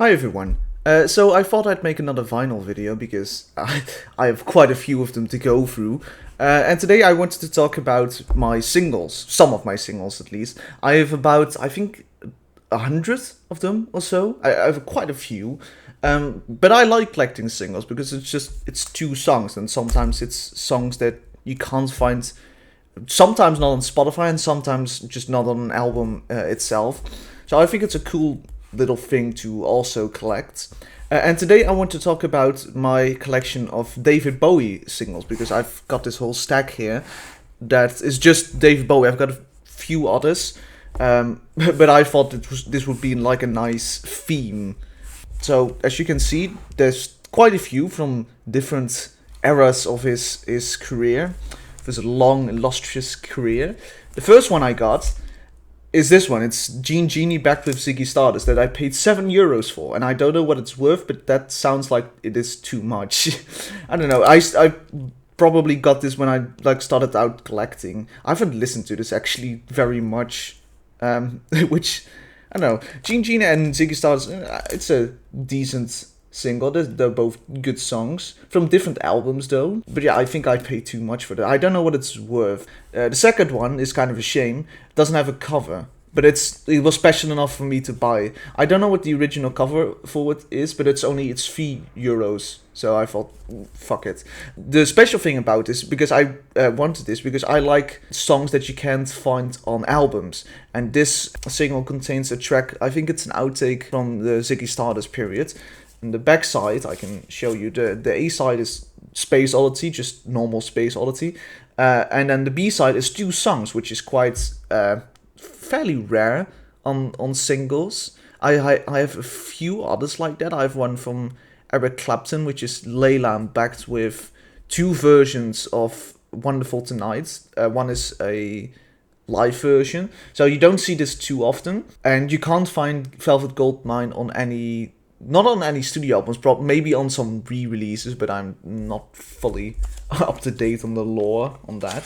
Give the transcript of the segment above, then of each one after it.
Hi everyone. So I thought I'd make another vinyl video because I have quite a few of them to go through. And today I wanted to talk about my singles, some of my singles at least. I have about, I think, 100 of them or so. I have quite a few. But I like collecting singles because it's two songs, and sometimes it's songs that you can't find, sometimes not on Spotify and sometimes just not on an album itself. So I think it's a cool little thing to also collect. And today I want to talk about my collection of David Bowie singles because I've got this whole stack here that is just David Bowie. I've got a few others, but I thought this would be like a nice theme. So as you can see, there's quite a few from different eras of his career, of his long illustrious career. The first one I got is this one. It's Genie backed with Ziggy Stardust that I paid €7 for, and I don't know what it's worth, but that sounds like it is too much. I don't know. I probably got this when I started out collecting. I haven't listened to this actually very much, which I don't know. Genie and Ziggy Stardust. It's a decent single. They're both good songs from different albums, though. But yeah, I think I paid too much for that. I don't know what it's worth. The second one is kind of a shame. It doesn't have a cover, but it was special enough for me to buy. I don't know what the original cover for it is, but it's €3. So I thought, fuck it. The special thing about this, because I wanted this, because I like songs that you can't find on albums. And this single contains a track, I think it's an outtake from the Ziggy Stardust period. And the back side, I can show you, the A side is Space Oddity, just normal Space Oddity. And then the B side is two songs, which is quite fairly rare on singles. I have a few others like that. I have one from Eric Clapton, which is Layla, backed with two versions of Wonderful Tonight. One is a live version, so you don't see this too often, and you can't find Velvet Goldmine on any, not on any studio albums, maybe on some re-releases, but I'm not fully up to date on the lore on that.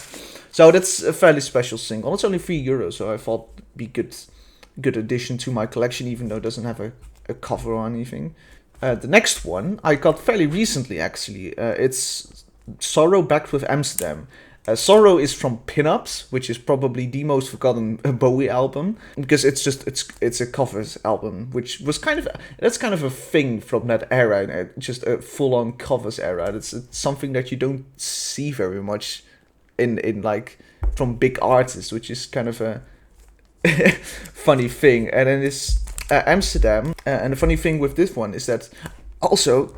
So that's a fairly special single. It's only €3, so I thought it'd be good addition to my collection, even though it doesn't have a cover or anything. The next one I got fairly recently, actually. It's Sorrow backed with Amsterdam. Sorrow is from Pinups, which is probably the most forgotten Bowie album, because it's a covers album, which was that's kind of a thing from that era, just a full-on covers era. It's something that you don't see very much in like from big artists, which is kind of a funny thing. And then this Amsterdam, and the funny thing with this one is that also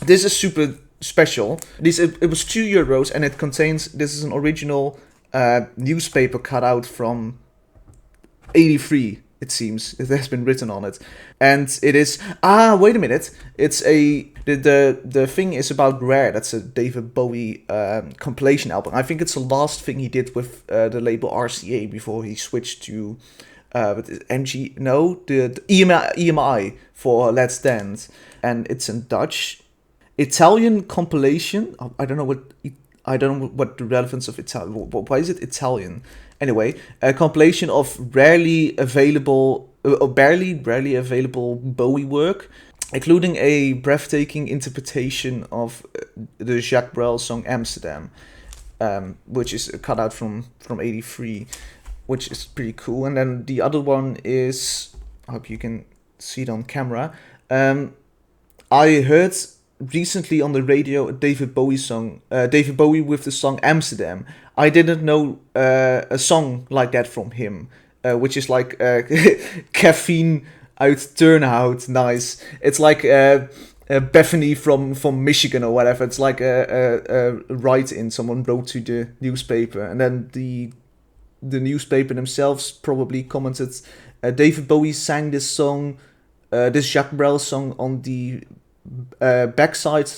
this is super special. It was €2, and it contains, this is an original newspaper cutout from '83. It seems it has been written on it, and it is wait a minute. It's the thing is about Rare. That's a David Bowie compilation album. I think it's the last thing he did with the label RCA before he switched to MG. No, the EMI for Let's Dance, and it's in Dutch. Italian compilation. I don't know what the relevance of Italian. Why is it Italian? Anyway, a compilation of rarely available Bowie work, including a breathtaking interpretation of the Jacques Brel song Amsterdam, which is a cutout from '83, which is pretty cool. And then the other one is, I hope you can see it on camera. I heard recently on the radio a David Bowie with the song Amsterdam. I didn't know a song like that from him, which is like caffeine uit Turnhout. Nice. It's like Bethany from Michigan or whatever. It's like a write-in someone wrote to the newspaper, and then the newspaper themselves probably commented, David Bowie sang this song, this Jacques Brel song, on the backside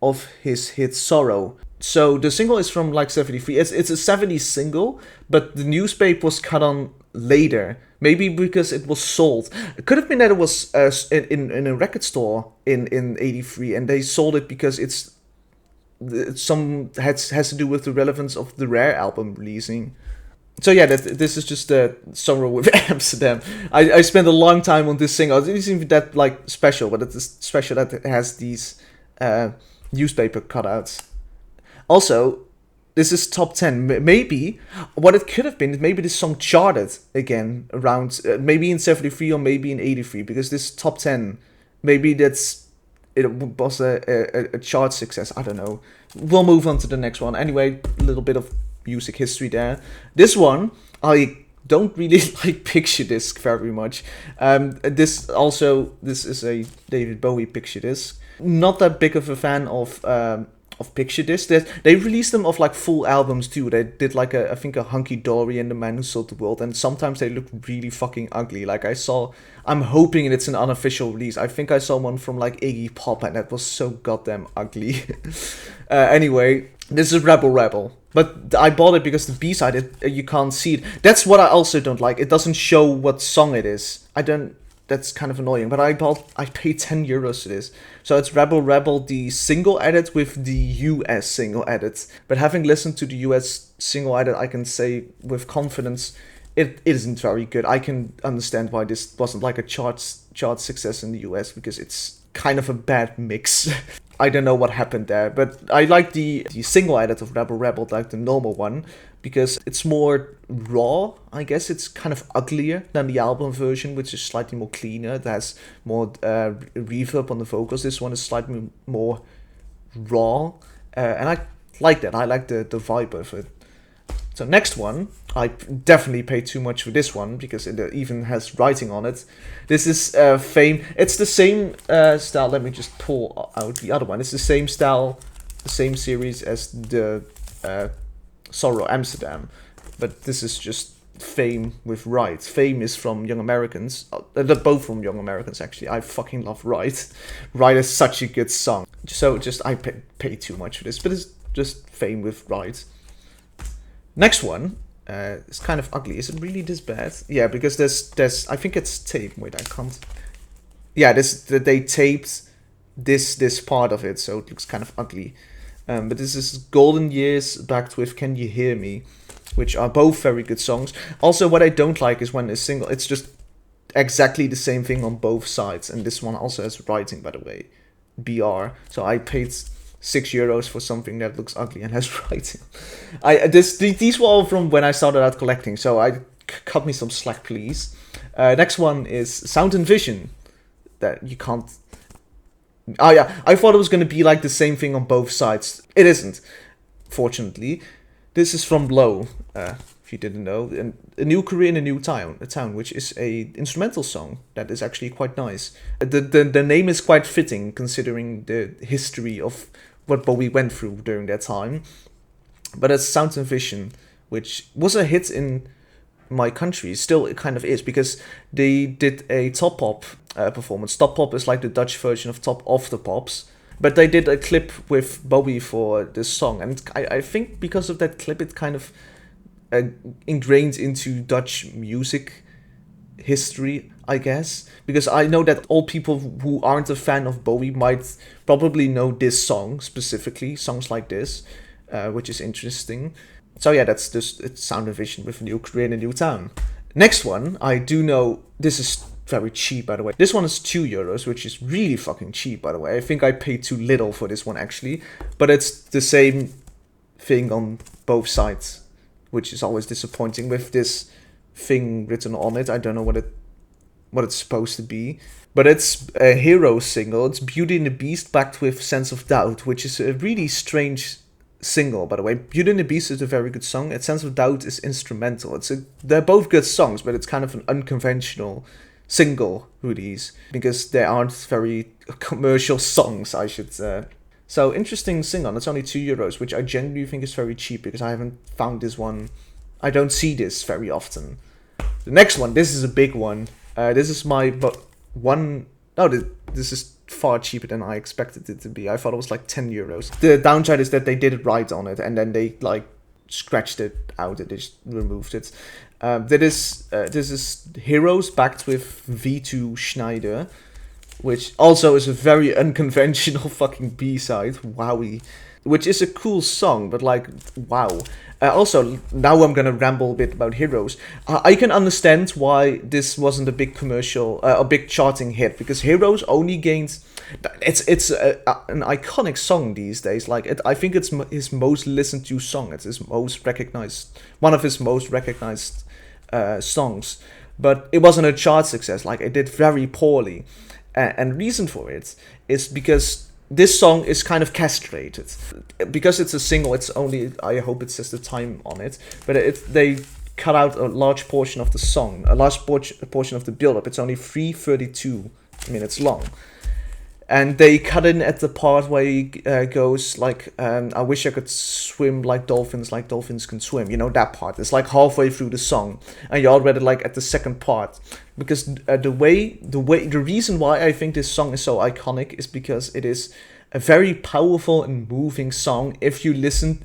of his hit Sorrow. So the single is from like '73. It's a '70s single, but the newspaper was cut on later. Maybe because it was sold. It could have been that it was in a record store in '83, and they sold it because has to do with the relevance of the Rare album releasing. So yeah, this is just the Sorrow with Amsterdam. I spent a long time on this single. It isn't even that like special, but it's special that it has these newspaper cutouts. Also, this is top 10. Maybe what it could have been is maybe this song charted again around maybe in 73 or maybe in 83, because this top 10, maybe it was a chart success. I don't know. We'll move on to the next one. Anyway, a little bit of music history there. This one, I don't really like picture disc very much. This is a David Bowie picture disc. Not that big of a fan of picture disc. They released them of like full albums too. They did like I think a Hunky Dory and The Man Who Sold the World, and sometimes they look really fucking ugly. Like I'm hoping it's an unofficial release. I think I saw one from like Iggy Pop, and that was so goddamn ugly. Anyway, this is Rebel Rebel. But I bought it because the B-side, you can't see it. That's what I also don't like. It doesn't show what song it is. That's kind of annoying. But I paid €10 for this. So it's Rebel Rebel, the single edit with the US single edit. But having listened to the US single edit, I can say with confidence, it isn't very good. I can understand why this wasn't like a chart success in the US, because it's kind of a bad mix. I don't know what happened there, but I like the single edit of Rebel Rebel, like the normal one, because it's more raw. I guess it's kind of uglier than the album version, which is slightly more cleaner. It has more reverb on the vocals. This one is slightly more raw, and I like that. I like the vibe of it. So next one, I definitely paid too much for this one because it even has writing on it. This is Fame. It's the same style. Let me just pull out the other one. It's the same style, the same series as the Sorrow Amsterdam, but this is just Fame with Right. Fame is from Young Americans. They're both from Young Americans, actually. I fucking love Right. Right is such a good song. So I paid too much for this, but it's just Fame with Right. Next one is kind of ugly. Is it really this bad? Yeah, because there's I think it's tape. Wait, I can't. Yeah, they taped this part of it, so it looks kind of ugly. But this is Golden Years backed with Can You Hear Me, which are both very good songs. Also, what I don't like is when a single, it's just exactly the same thing on both sides. And this one also has writing, by the way, BR. So I paid €6 for something that looks ugly and has writing. These were all from when I started out collecting, so cut me some slack, please. Next one is Sound and Vision. That you can't. Oh yeah, I thought it was gonna be like the same thing on both sides. It isn't, fortunately. This is from Low, if you didn't know, and A New Career in a New Town, which is a instrumental song that is actually quite nice. The name is quite fitting considering the history of what Bowie went through during that time. But it's Sound and Vision, which was a hit in my country. Still, it kind of is, because they did a Top Pop performance. Top Pop is like the Dutch version of Top of the Pops. But they did a clip with Bowie for this song, and I think because of that clip, it kind of ingrained into Dutch music history, I guess. Because I know that all people who aren't a fan of Bowie might probably know this song specifically, songs like this, which is interesting. So yeah, that's just it's Sound and Vision with A New Career in a New Town. Next one, I do know this is very cheap, by the way. This one is €2, which is really fucking cheap, by the way. I think I paid too little for this one, actually. But it's the same thing on both sides, which is always disappointing with this thing written on it. I don't know what it's supposed to be. But it's a Hero single. It's Beauty and the Beast backed with Sense of Doubt, which is a really strange single, by the way. Beauty and the Beast is a very good song, and Sense of Doubt is instrumental. They're both good songs, but it's kind of an unconventional single release, because they aren't very commercial songs, I should say. So, interesting single. It's only €2, which I genuinely think is very cheap, because I haven't found this one. I don't see this very often. The next one, this is a big one. This is my one. No, this is far cheaper than I expected it to be. I thought it was like €10. The downside is that they did it right on it, and then they like scratched it out. They just removed it. This is Heroes backed with V2 Schneider, which also is a very unconventional fucking B-side. Wowie. which is a cool song, but like, wow. Also, now I'm gonna ramble a bit about Heroes. I can understand why this wasn't a big commercial, a big charting hit, because Heroes only gained. It's an iconic song these days. Like, I think it's his most listened to song. It's his most recognized, one of his most recognized songs. But it wasn't a chart success. Like, it did very poorly, and reason for it is because this song is kind of castrated. Because it's a single, it's only, I hope it says the time on it, but they cut out a large portion of the song, a large portion of the build-up. It's only 3:32 minutes long. And they cut in at the part where he goes like, I wish I could swim like dolphins can swim. You know, that part. It's like halfway through the song, and you're already like at the second part. Because the reason why I think this song is so iconic is because it is a very powerful and moving song if you listen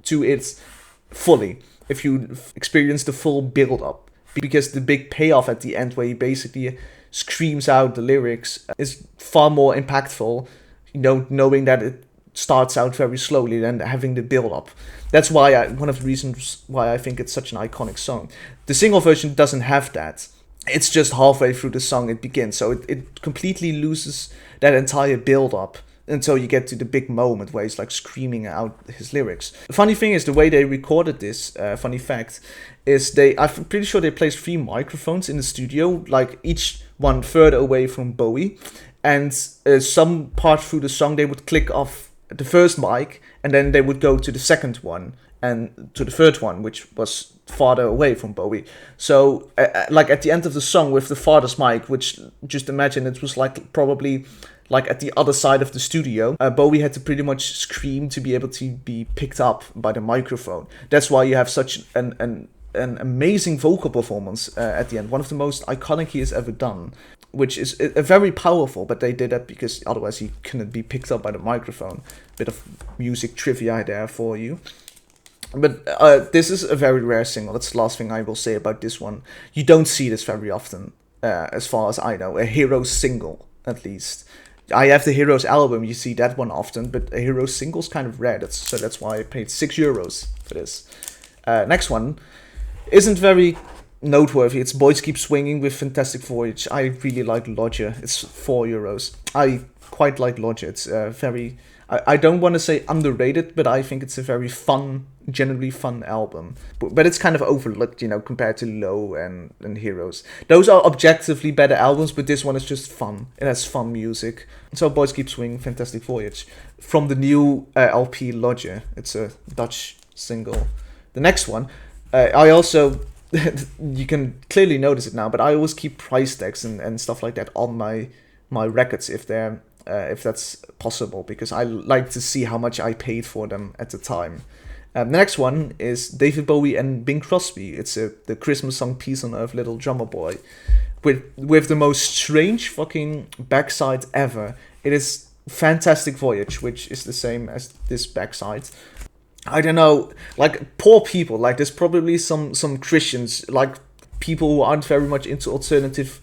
to it fully. If you experience the full build-up. Because the big payoff at the end where he basically screams out the lyrics is far more impactful, you know, knowing that it starts out very slowly than having the build up. That's why one of the reasons why I think it's such an iconic song. The single version doesn't have that. It's just halfway through the song it begins, so it completely loses that entire build up until you get to the big moment where he's like screaming out his lyrics. The funny thing is the way they recorded this, funny fact, is I'm pretty sure they placed 3 microphones in the studio, like each one further away from Bowie, and some part through the song they would click off the first mic, and then they would go to the second one and to the third one, which was farther away from Bowie. So like at the end of the song with the farthest mic, which just imagine it was like probably like at the other side of the studio, Bowie had to pretty much scream to be able to be picked up by the microphone. That's why you have such an amazing vocal performance at the end, one of the most iconic he has ever done, which is very powerful, but they did that because otherwise he couldn't be picked up by the microphone. Bit of music trivia there for you. But this is a very rare single. That's the last thing I will say about this one. You don't see this very often, as far as I know, a Heroes single, at least. I have the Heroes album, you see that one often, but a Heroes single's kind of rare, so that's why I paid €6 for this. Next one isn't very noteworthy. It's Boys Keep Swinging with Fantastic Voyage. I really like Lodger. It's €4. I quite like Lodger. It's very... I don't want to say underrated, but I think it's a very fun, generally fun album. But it's kind of overlooked, you know, compared to Low and Heroes. Those are objectively better albums, but this one is just fun. It has fun music. So Boys Keep Swinging, Fantastic Voyage. From the new LP Lodger. It's a Dutch single. The next one, I also... you can clearly notice it now, but I always keep price tags and stuff like that on my records if that's possible, because I like to see how much I paid for them at the time. The next one is David Bowie and Bing Crosby. It's the Christmas song Peace on Earth, Little Drummer Boy, with the most strange fucking backside ever. It is Fantastic Voyage, which is the same as this backside. I don't know, like, poor people, like, there's probably some Christians, like, people who aren't very much into alternative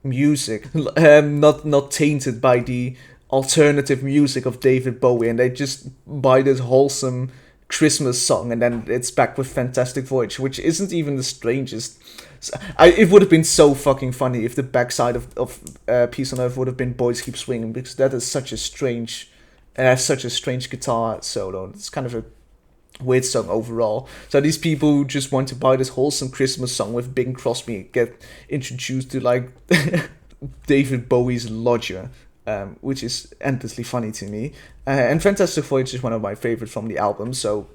music, not tainted by the alternative music of David Bowie, and they just buy this wholesome Christmas song, and then it's back with Fantastic Voyage, which isn't even the strangest. It would have been so fucking funny if the backside of Peace on Earth would have been Boys Keep Swinging, because that is such a strange guitar solo. It's kind of a weird song overall. So these people who just want to buy this wholesome Christmas song with Bing Crosby get introduced to like David Bowie's Lodger, which is endlessly funny to me. And Fantastic Voyage is one of my favorites from the album, so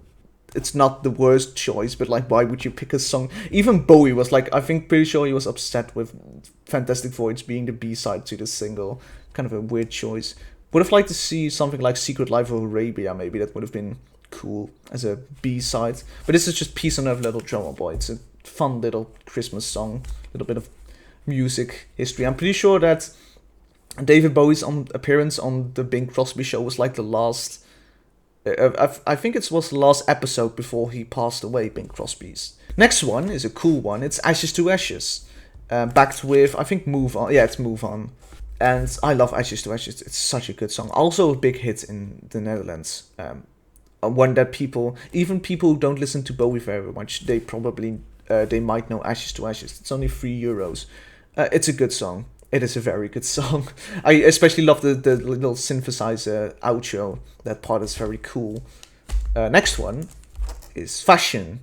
it's not the worst choice, but like, why would you pick a song? Even Bowie was like, I think pretty sure he was upset with Fantastic Voyage being the B-side to the single. Kind of a weird choice. Would have liked to see something like Secret Life of Arabia, maybe. That would have been cool as a B-side, but this is just Peace on Earth, Little Drummer Boy. It's a fun little Christmas song, a little bit of music history. I'm pretty sure that David Bowie's appearance on the Bing Crosby show was like the last, I think it was the last episode before he passed away, Bing Crosby's. Next one is a cool one. It's Ashes to Ashes, backed with, I think, Move On. Yeah, it's Move On. And I love Ashes to Ashes. It's such a good song. Also a big hit in the Netherlands. One that even people who don't listen to Bowie very much, they might know Ashes to Ashes. It's only €3. It's a good song. It is a very good song. I especially love the little synthesizer outro. That part is very cool. Next one is Fashion,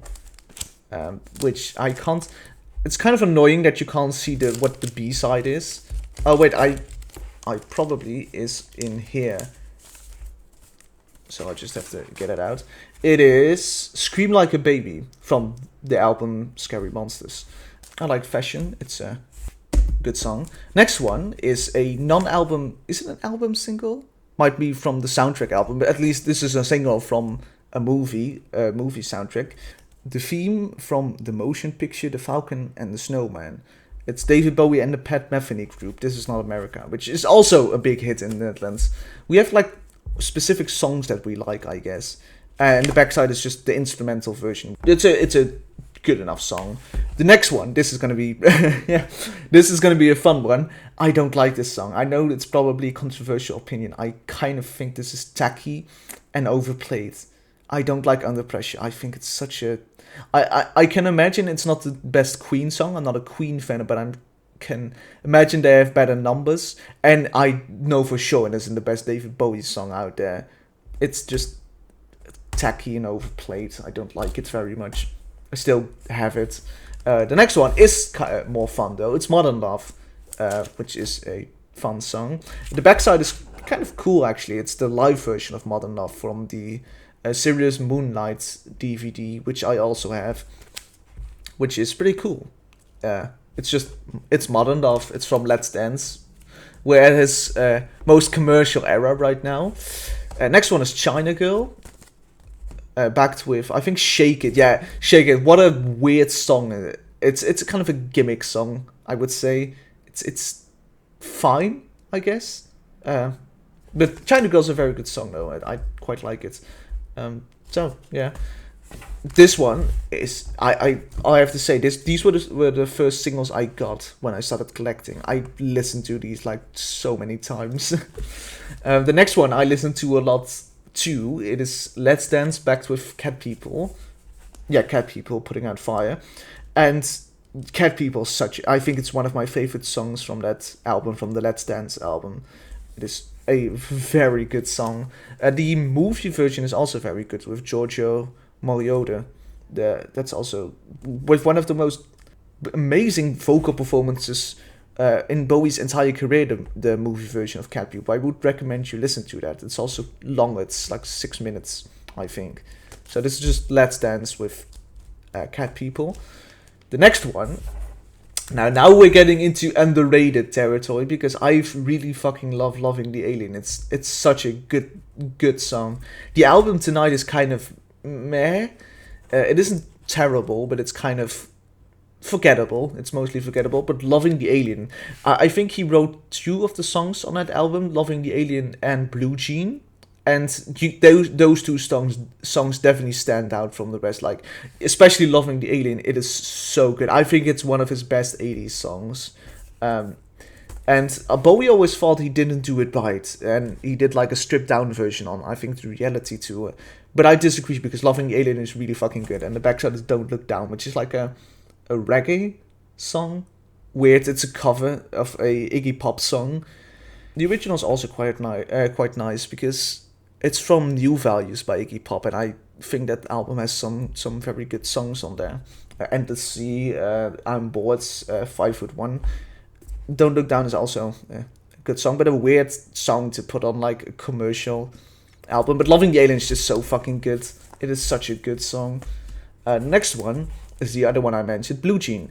which I can't. It's kind of annoying that you can't see what the B side is. Oh wait, I probably is in here. So I just have to get it out. It is Scream Like a Baby from the album Scary Monsters. I like Fashion. It's a good song. Next one is a non-album. Is it an album single? Might be from the soundtrack album, but at least this is a single from a movie soundtrack. The theme from the motion picture The Falcon and the Snowman. It's David Bowie and the Pat Metheny group. This Is Not America, which is also a big hit in the Netherlands. We have like specific songs that we like, I guess. And the backside is just the instrumental version. It's a good enough song. The next one, this is gonna be this is gonna be a fun one. I don't like this song. I know it's probably a controversial opinion. I kind of think this is tacky and overplayed. I don't like Under Pressure. I think it's such a... I can imagine it's not the best Queen song. I'm not a Queen fan, but I can imagine they have better numbers. And I know for sure it isn't the best David Bowie song out there. It's just tacky and overplayed. I don't like it very much. I still have it. The next one is kind of more fun though. It's Modern Love, which is a fun song. The backside is kind of cool actually. It's the live version of Modern Love from the Sirius Moonlight DVD, which I also have, which is pretty cool. It's Modern Love. It's from Let's Dance, where it is most commercial era right now. Next one is China Girl, backed with I think Shake It. Yeah, Shake It. What a weird song. It's kind of a gimmick song, I would say. It's fine, I guess. But China Girl's a very good song though. I quite like it. So yeah, this one is I have to say these were the first singles I got when I started collecting. I listened to these like so many times. The next one I listened to a lot too. It is Let's Dance backed with Cat People. Yeah, Cat People Putting Out Fire, and Cat People I think it's one of my favorite songs from that album, from the Let's Dance album. It is a very good song. The movie version is also very good with Giorgio Moroder. That's also with one of the most amazing vocal performances in Bowie's entire career. The movie version of Cat People. I would recommend you listen to that. It's also long. It's like 6 minutes, I think. So this is just Let's Dance with Cat People. The next one. Now we're getting into underrated territory because I really fucking love Loving the Alien. It's such a good song. The album Tonight is kind of meh. It isn't terrible, but it's kind of forgettable. It's mostly forgettable. But Loving the Alien, I think he wrote 2 of the songs on that album, Loving the Alien and Blue Jean. And those 2 songs definitely stand out from the rest. Like, especially Loving the Alien, it is so good. I think it's one of his best 80s songs. And Bowie always thought he didn't do it right. And he did like a stripped down version on, I think, the Reality Tour. But I disagree because Loving the Alien is really fucking good. And the backside is Don't Look Down, which is like a reggae song. Weird, it's a cover of a Iggy Pop song. The original is also quite nice because it's from New Values by Iggy Pop, and I think that album has some very good songs on there. Endless Sea, I'm Bored, 5'1". Don't Look Down is also a good song, but a weird song to put on like a commercial album. But Loving the Alien is just so fucking good. It is such a good song. Next one is the other one I mentioned, Blue Jean.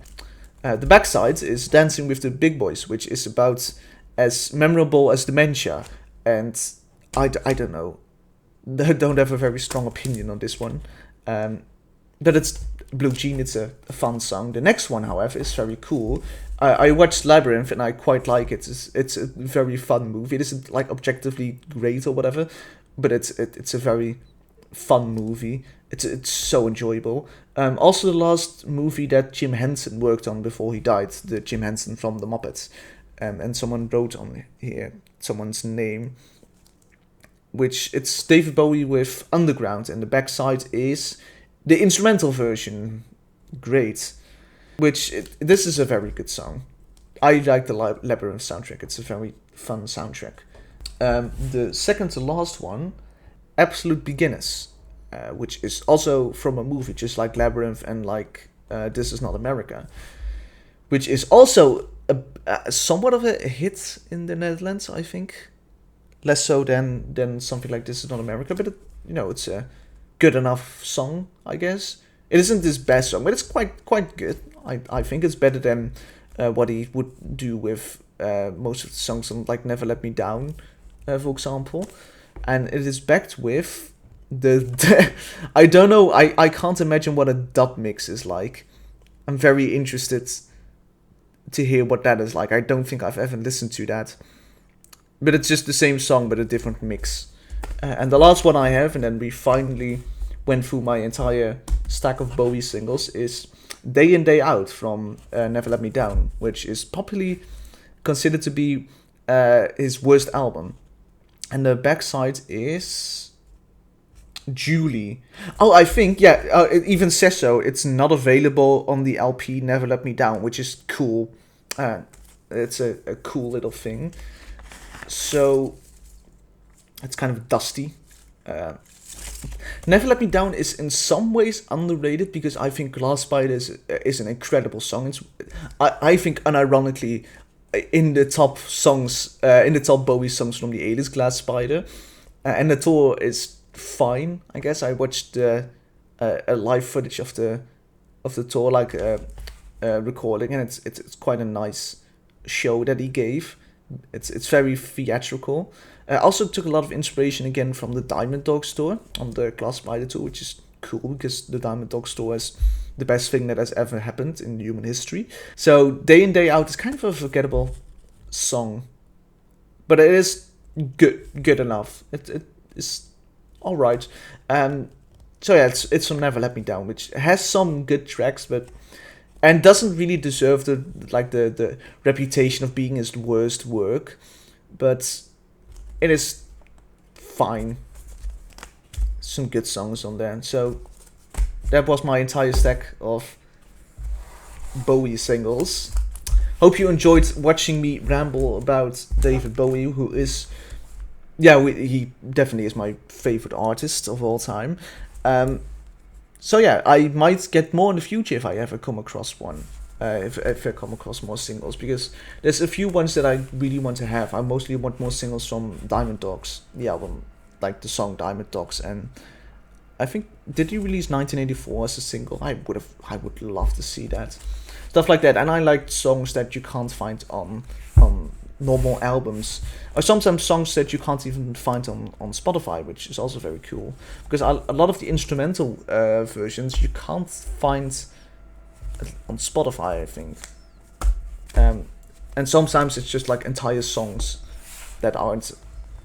The backside is Dancing with the Big Boys, which is about as memorable as Dementia, and I don't know. I don't have a very strong opinion on this one. But it's Blue Jean, it's a fun song. The next one, however, is very cool. I watched Labyrinth and I quite like it. It's a very fun movie. It isn't like objectively great or whatever, but it's a very fun movie. It's so enjoyable. Also the last movie that Jim Henson worked on before he died, the Jim Henson from the Muppets. and someone wrote on here someone's name, which it's David Bowie with Underground, and the backside is the instrumental version. Great. This is a very good song. I like the Labyrinth soundtrack. It's a very fun soundtrack. The second to last one, Absolute Beginners, which is also from a movie, just like Labyrinth and like This Is Not America, which is also somewhat of a hit in the Netherlands, I think. Less so than something like This Is Not America, but it's a good enough song, I guess. It isn't his best song, but it's quite good. I think it's better than what he would do with most of the songs on like Never Let Me Down, for example. And it is backed with the I don't know, I can't imagine what a dub mix is like. I'm very interested to hear what that is like. I don't think I've ever listened to that. But it's just the same song, but a different mix. And the last one I have, and then we finally went through my entire stack of Bowie singles, is Day In Day Out from Never Let Me Down, which is popularly considered to be his worst album. And the backside is Julie. Oh, I think, yeah, it even says so. It's not available on the LP Never Let Me Down, which is cool. It's a cool little thing. So it's kind of dusty. Never Let Me Down is in some ways underrated because I think Glass Spider is an incredible song. I think unironically in the top songs, in the top Bowie songs from the 80s, Glass Spider, and the tour is fine. I guess I watched a live footage of the tour, like recording, and it's quite a nice show that he gave. It's very theatrical. I also took a lot of inspiration again from the Diamond Dogs tour on the Glass Spider tour, which is cool because the Diamond Dogs tour is the best thing that has ever happened in human history. So Day In Day Out is kind of a forgettable song, but it is good enough. It is all right. So yeah, it's from Never Let Me Down, which has some good tracks, and doesn't really deserve the reputation of being his worst work, but it is fine. Some good songs on there. So that was my entire stack of Bowie singles. Hope you enjoyed watching me ramble about David Bowie, who is, he definitely is my favorite artist of all time. So yeah, I might get more in the future if I ever come across one. If I come across more singles, because there's a few ones that I really want to have. I mostly want more singles from Diamond Dogs, the album, like the song Diamond Dogs, and I think, did he release 1984 as a single? I would love to see that. Stuff like that. And I like songs that you can't find on normal albums, or sometimes songs that you can't even find on Spotify, which is also very cool, because a lot of the instrumental versions you can't find on Spotify, I think. And sometimes it's just like entire songs that aren't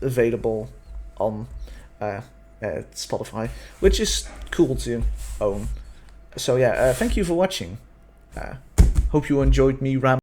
available on Spotify, which is cool to own. So yeah, thank you for watching. Hope you enjoyed me rambling